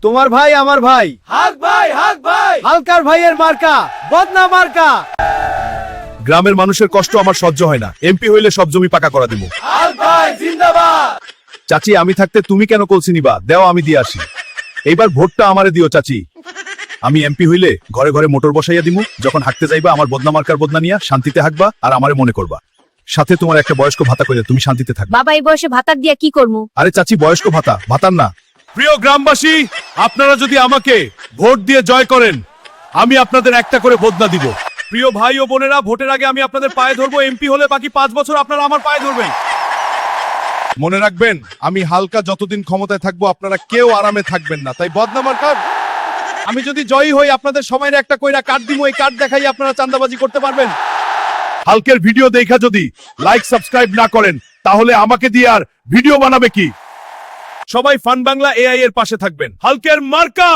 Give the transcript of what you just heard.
তোমার ভাই আমার ভাই, হক ভাই হক ভাই। হালকার ভাইয়ের মার্কা বদনা মার্কা। গ্রামের মানুষের কষ্ট আমার সহ্য হয় না, এমপি হইলে সব জমি পাকা করা দিব। হক ভাই জিন্দাবাদ। চাচি আমি থাকতে তুমি কেন কলসি নিবা, দেও আমি দিয়ে আসি। এইবার ভোটটা আমারে দিও চাচি। আমি এমপি হইলে ঘরে ঘরে মোটর বসাইয়া দিমু, যখন হাঁটতে যাইবা আমার বদনা মার্কার বদনা নিয়া শান্তিতে হাঁকবা আর আমারে মনে করবা। সাথে তোমার একটা বয়স্ক ভাতা কইলে তুমি শান্তিতে থাকবা। বাবা এই বয়সে ভাতার দিয়া কি করবো? আরে চাচি বয়স্ক ভাতা, ভাতার না। প্রিয় গ্রামবাসী, আপনারা যদি আমাকে ভোট দিয়ে জয় করেন, আমি আপনাদের একটা করে বদনা দিব। প্রিয় ভাই ও বোনেরা, ভোটের আগে আমি আপনাদের পায়ে ধরবো, এমপি হলে বাকি 5 বছর আপনারা আমার পায়ে ধরবেন। মনে রাখবেন, আমি হালকা যতদিন ক্ষমতায় থাকবো আপনারা কেউ আরামে থাকবেন না, তাই বদনা মার্কা। আমি যদি জয়ী হই আপনাদের সময়ের একটা কইরা কার্ড দিব, এই কার্ড দেখাই আপনারা চাঁদাবাজি করতে পারবেন। হালকের ভিডিও দেখা যদি লাইক সাবস্ক্রাইব না করেন, তাহলে আমাকে দিয়ে আর ভিডিও বানাবে কি? সবাই ফান বাংলা এআই এর পাশে থাকবেন। হালকের মার্কা।